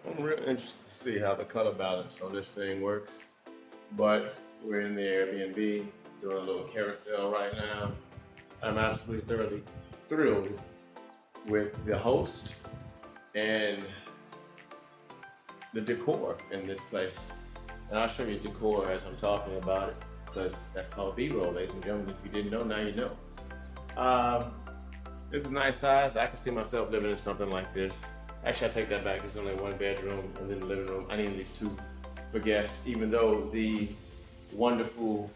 I'm real interested to see how the color balance on this thing works. But we're in the Airbnb doing a little carousel right now. I'm absolutely thoroughly thrilled with the host and the decor in this place. And I'll show you decor as I'm talking about it, because that's called B-roll, ladies and gentlemen. If you didn't know, now you know. It's a nice size. I can see myself living in something like this. Actually, I take that back. It's only one bedroom and then the living room. I need at least two for guests, even though the wonderful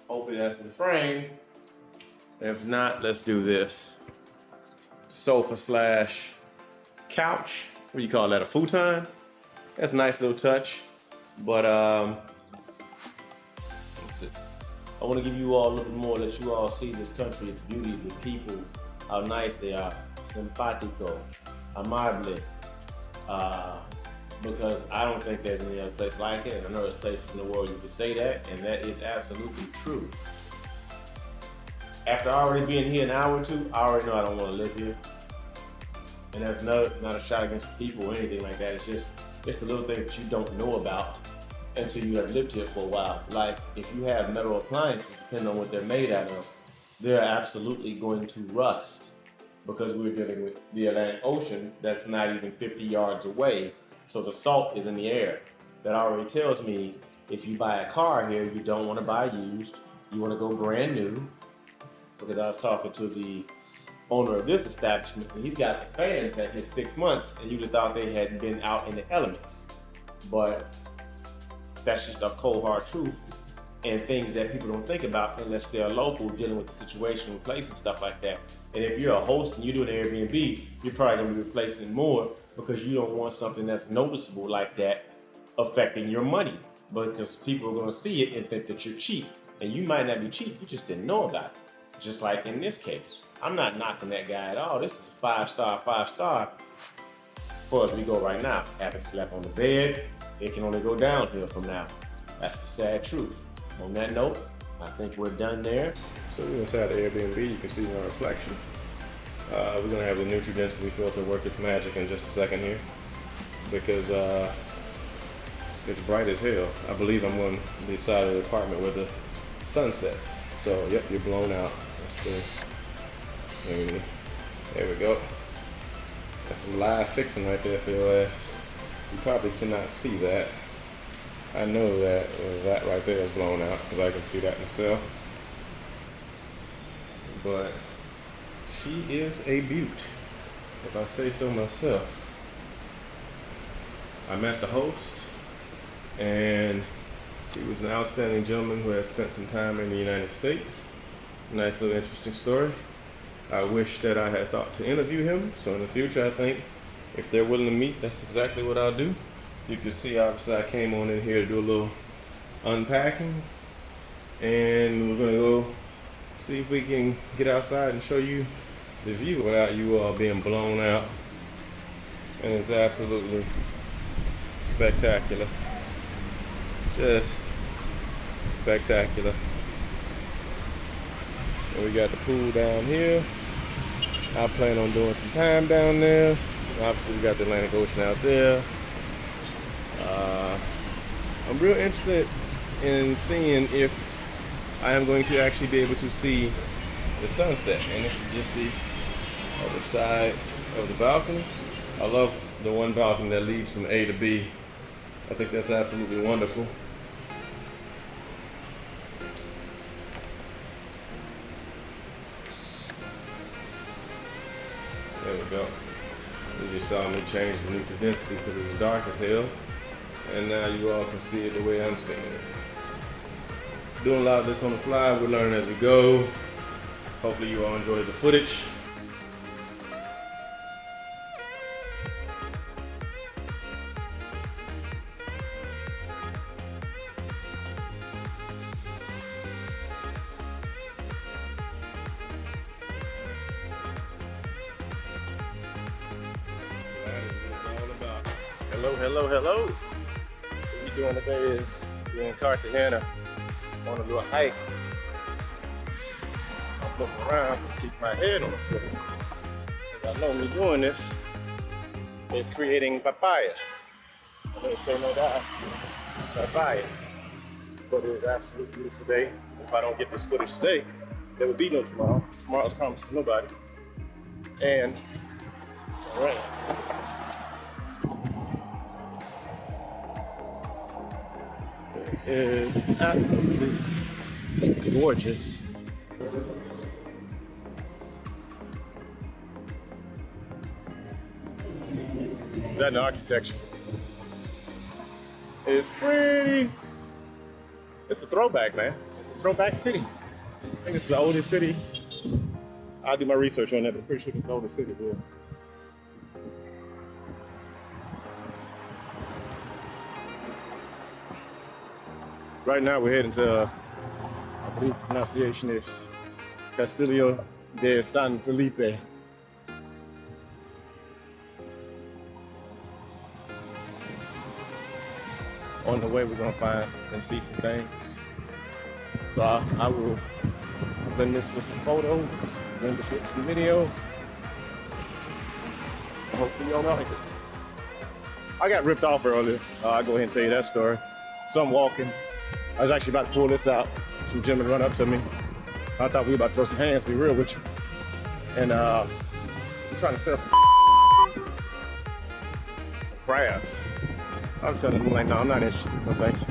openness in the frame. If not, let's do this. Sofa slash couch. What do you call that, a futon? That's a nice little touch. But let's see. I want to give you all a little more, let you all see this country, its beauty, the people, how nice they are. Simpatico, amable. Because I don't think there's any other place like it. And I know there's places in the world you can say that, and that is absolutely true. After already being here an hour or two, I already know I don't want to live here. And that's not a shot against the people or anything like that. It's the little things that you don't know about until you have lived here for a while. Like if you have metal appliances, depending on what they're made out of, they're absolutely going to rust because we're dealing with the Atlantic Ocean that's not even 50 yards away. So the salt is in the air. That already tells me if you buy a car here, you don't want to buy used. You want to go brand new. Because I was talking to the owner of this establishment, and he's got the fans at his 6 months, and you'd have thought they hadn't been out in the elements. But that's just a cold hard truth, and things that people don't think about unless they're local dealing with the situation, replacing stuff like that. And if you're a host and you do an Airbnb, you're probably gonna be replacing more because you don't want something that's noticeable like that affecting your money, because people are gonna see it and think that you're cheap. And you might not be cheap, you just didn't know about it. Just like in this case. I'm not knocking that guy at all. This is 5-star, 5-star for as we go right now. Haven't slept on the bed. It can only go downhill from now. That's the sad truth. On that note, I think we're done there. So we're inside the Airbnb. You can see my reflection. We're gonna have the neutral density filter work its magic in just a second here because it's bright as hell. I believe I'm on the side of the apartment where the sun sets. So yep, you're blown out. Let's see. There we go. That's some live fixing right there for your ass. You probably cannot see that. I know that right there is blown out because I can see that myself. But she is a beaut, if I say so myself. I met the host, and he was an outstanding gentleman who has spent some time in the United States. Nice little interesting story. I wish that I had thought to interview him. So in the future, I think if they're willing to meet, that's exactly what I'll do. You can see, obviously, I came on in here to do a little unpacking. And we're gonna go see if we can get outside and show you the view without you all being blown out. And it's absolutely spectacular. Just spectacular. And we got the pool down here. I plan on doing some time down there. Obviously, we got the Atlantic Ocean out there. I'm real interested in seeing if I am going to actually be able to see the sunset. And this is just the other side of the balcony. I love the one balcony that leads from A to B. I think that's absolutely wonderful. There we go. You just saw me change the neutral density because it was dark as hell. And now you all can see it the way I'm seeing it. Doing a lot of this on the fly. We're learning as we go. Hopefully you all enjoy the footage. Hello. What we're doing today is we're in Cartagena on a little hike. I'm looking around to keep my head on a swivel. I know we're doing this. is creating papaya. They say no doubt, papaya. But it is absolutely beautiful day. If I don't get this footage today, there will be no tomorrow. Tomorrow's promised to nobody. And it's gonna rain. It is absolutely gorgeous. That and the architecture is pretty. It's a throwback, man. It's a throwback city. I think it's the oldest city. I'll do my research on that, but I'm pretty sure it's the oldest city here. Right now we're heading to, I believe the pronunciation is Castillo de San Felipe. On the way, we're gonna find and see some things. So I will blend this with some photos, blend this with some videos. Hopefully y'all like it. I got ripped off earlier. I'll go ahead and tell you that story. So I'm walking. I was actually about to pull this out. Some gentlemen run up to me. I thought we were about to throw some hands, to be real with you. And I'm trying to sell some crabs. I'm telling him, like, no, I'm not interested. No thanks.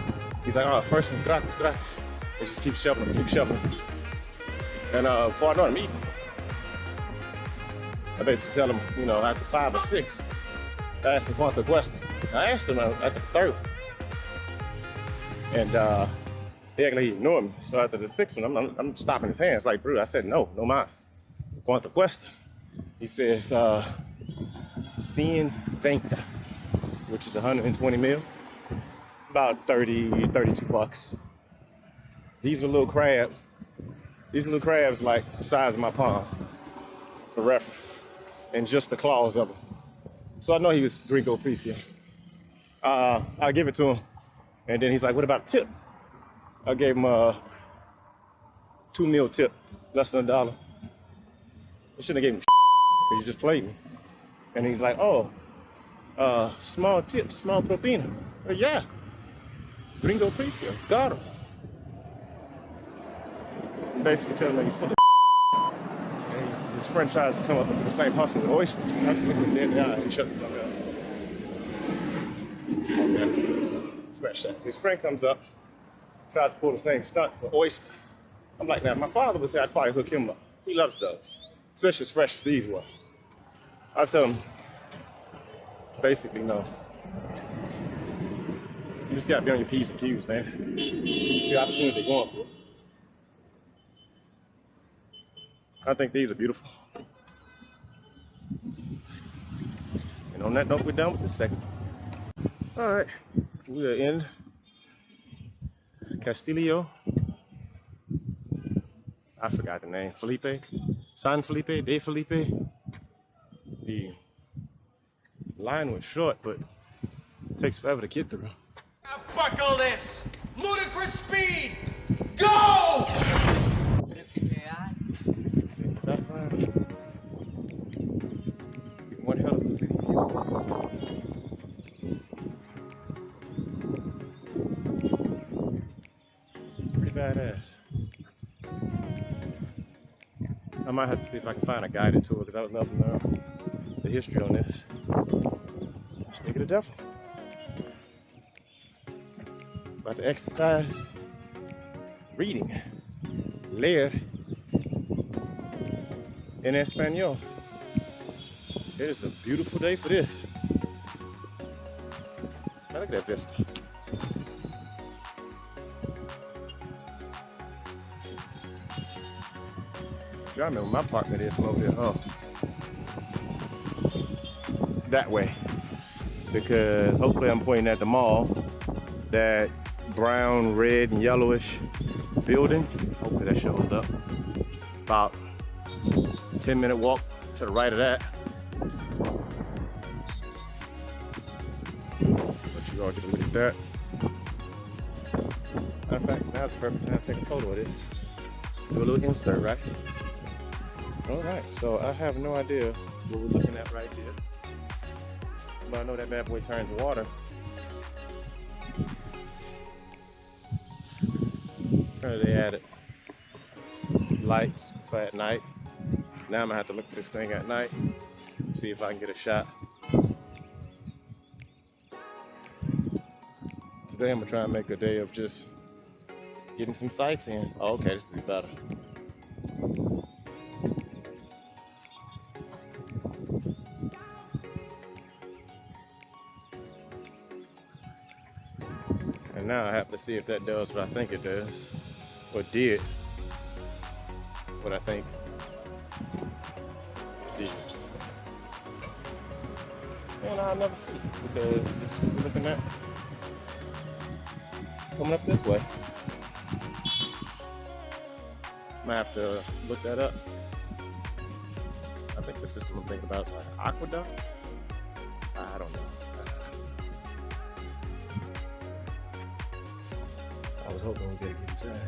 He's like, oh, first one's gratis, gratis. They just keep shoveling, keep shoveling. And before I know it, I'm eating. I basically tell him, you know, after 5 or 6, I asked him quanto question. I asked him at the 3rd. And he acted like he ignored me. So after the 6th one, I'm stopping his hands like, bro, I said, no mas. Quanto question. He says, 120, which is 120 mil, about 30, 32 bucks. These were little crabs. These little crabs like the size of my palm, for reference, and just the claws of them. So I know he was gringo precio. I give it to him, and then he's like, what about a tip? I gave him a 2 mil tip, less than $1. I shouldn't have gave him because you just played me. And he's like, oh, small tip, small propina. Like, yeah, gringo precio, it's got him. Basically telling me he's full of and his friend tries to come up with the same hustle with oysters. I just look him dead in the eye and shut the fuck up. Okay. Smash that. His friend comes up, tries to pull the same stunt with oysters. I'm like, now, my father would say I'd probably hook him up. He loves those, especially as fresh as these were. I tell him, basically, no. You just gotta be on your P's and Q's, man. You see the opportunity they're going for. I think these are beautiful. And on that note, we're done with this segment. All right, we are in Castillo. I forgot the name. Felipe, San Felipe, de Felipe. The line was short, but it takes forever to get through. Now buckle this! Ludicrous speed! Go! See the background. One hell of a city. Pretty badass. I might have to see if I can find a guided tour because I would love to know the history on this. Speaking of the devil, about to exercise reading. Leer in Espanol. It is a beautiful day for this. Now look at that vista. Y'all know my apartment is from over there, huh? That way. Because hopefully I'm pointing at the mall. That brown, red, and yellowish building. Hopefully that shows up. About 10-minute walk to the right of that. Let you all get a look at that. Matter of fact, now's the perfect time to take a photo of this. Do a little insert, right? All right, so I have no idea what we're looking at right here. but I know that bad boy turns water. Apparently they added lights for at night. Now I'm gonna have to look for this thing at night, see if I can get a shot. Today I'm gonna try and make a day of just getting some sights in. Oh, okay, this is better. And now I have to see if that does what I think it does, or did what I think it did. And I'll never see, because this is what we're looking at coming up this way. Might have to look that up. I think the system I'm thinking about is like aqueduct. I don't know. I was hoping we'd get a good inside.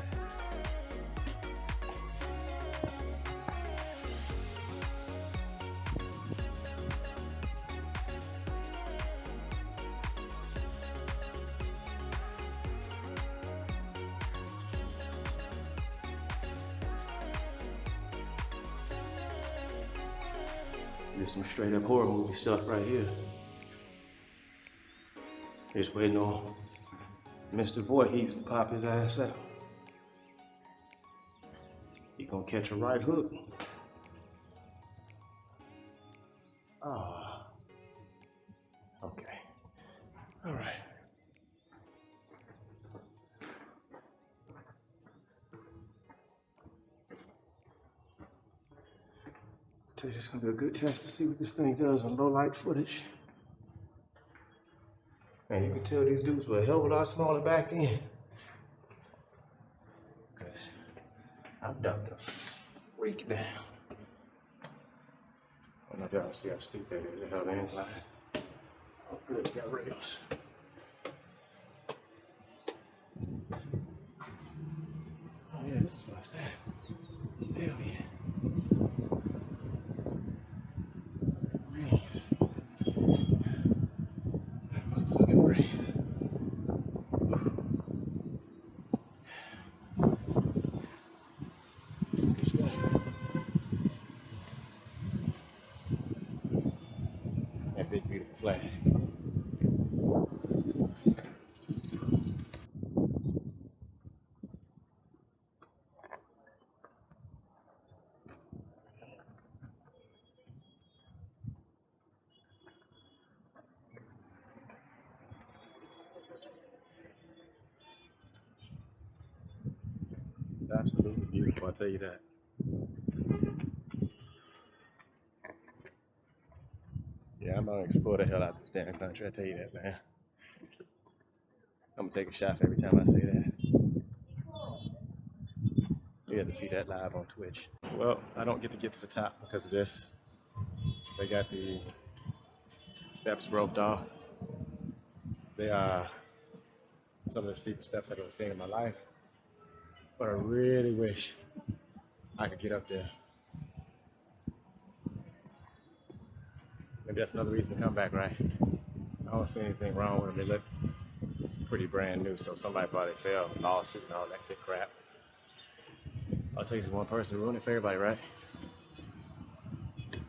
There's some straight up horror movie stuff right here. Just waiting on Mr. Voorhees to pop his ass out. He gonna catch a right hook. Ah. Okay. All right. Tell you, it's gonna be a good test to see what this thing does on low light footage. And you can tell these dudes were a hell of a lot smaller back then. Cause I'm ducked the freak down. I don't know if y'all see how steep that is, how the incline. Oh good, we got rails. Oh yeah, this is what I said. Hell yeah. Breeze. That motherfucking breeze. Some good stuff. That big beautiful flag. Absolutely beautiful, I'll tell you that. Yeah, I'm gonna explore the hell out of this damn country, I'll tell you that, man. I'm gonna take a shot every time I say that. You had to see that live on Twitch. Well, I don't get to the top because of this. They got the steps roped off. They are some of the steepest steps I've ever seen in my life. But I really wish I could get up there. Maybe that's another reason to come back, right? I don't see anything wrong with them. They look pretty brand new, so somebody probably fell, lawsuit and all that good crap. I'll tell you, one person ruined it for everybody, right?